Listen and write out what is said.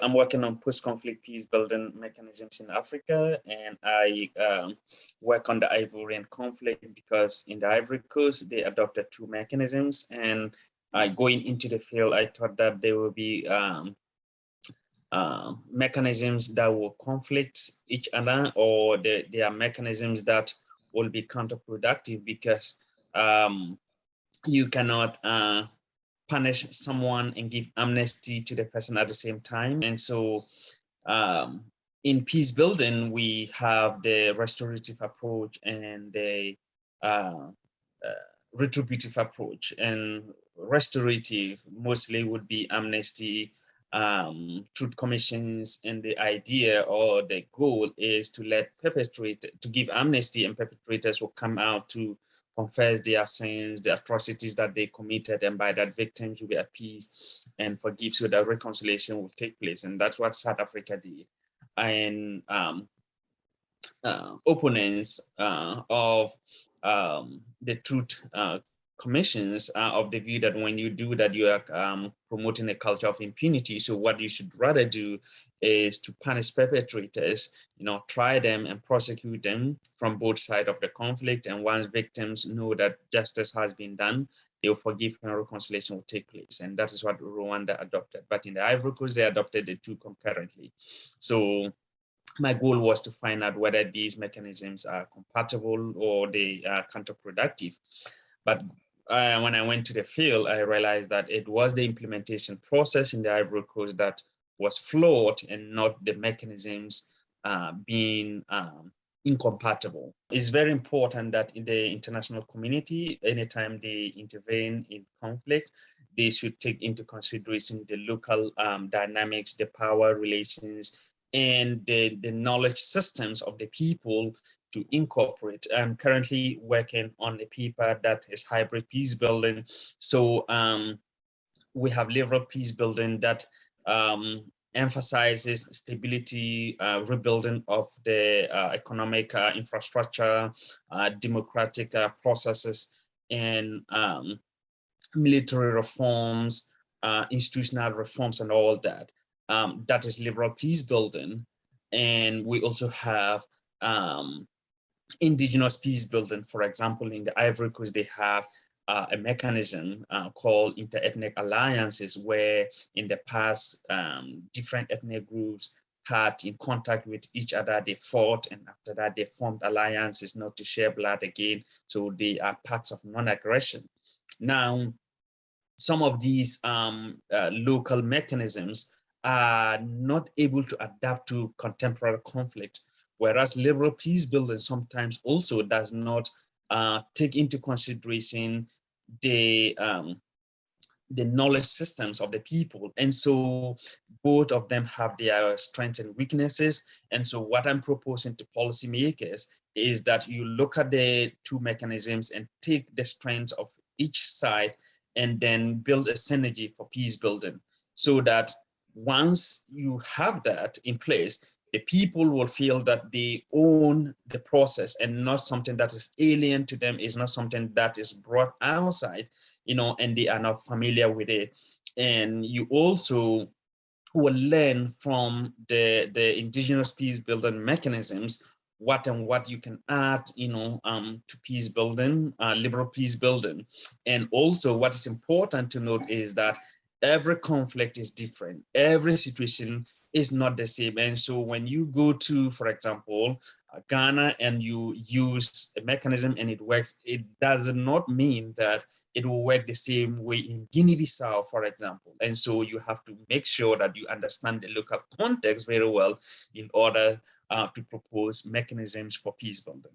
I'm working on post-conflict peace building mechanisms in Africa, and I work on the Ivorian conflict because in the Ivory Coast, they adopted two mechanisms. And going into the field, I thought that there will be mechanisms that will conflict each other, or there are mechanisms that will be counterproductive because you cannot punish someone and give amnesty to the person at the same time. And so in peace building, we have the restorative approach and the retributive approach. And restorative mostly would be amnesty, truth commissions, and the idea or the goal is to to give amnesty, and perpetrators will come out to confess their sins, the atrocities that they committed, and by that victims will be appeased and forgive, so that reconciliation will take place. And that's what South Africa did. And opponents of the truth commissions are of the view that when you do that, you are promoting a culture of impunity. So what you should rather do is to punish perpetrators, try them and prosecute them from both sides of the conflict. And once victims know that justice has been done, they will forgive and reconciliation will take place. And that is what Rwanda adopted. But in the Ivory Coast, they adopted the two concurrently. So my goal was to find out whether these mechanisms are compatible or they are counterproductive. But when I went to the field, I realized that it was the implementation process in the Ivory Coast that was flawed and not the mechanisms being incompatible. It's very important that in the international community, anytime they intervene in conflict, they should take into consideration the local dynamics, the power relations, and the knowledge systems of the people to incorporate. I'm currently working on a paper that is hybrid peace building. So we have liberal peace building that emphasizes stability, rebuilding of the economic infrastructure, democratic processes, and military reforms, institutional reforms, and all that. That is liberal peace building. And we also have indigenous peace building. For example, in the Ivory Coast, they have a mechanism called inter-ethnic alliances, where in the past, different ethnic groups had in contact with each other, they fought, and after that they formed alliances not to share blood again. So they are parts of non-aggression. Now, some of these local mechanisms are not able to adapt to contemporary conflict, whereas liberal peace building sometimes also does not take into consideration the knowledge systems of the people. And so both of them have their strengths and weaknesses. And so what I'm proposing to policymakers is that you look at the two mechanisms and take the strengths of each side and then build a synergy for peace building, so that once you have that in place, the people will feel that they own the process and not something that is alien to them, is not something that is brought outside, and they are not familiar with it. And you also will learn from the indigenous peace building mechanisms what you can add, to peace building, liberal peace building. And also what is important to note is that every conflict is different. Every situation is not the same. And so when you go to, for example, Ghana, and you use a mechanism and it works, it does not mean that it will work the same way in Guinea-Bissau, for example. And so you have to make sure that you understand the local context very well in order to propose mechanisms for peace building.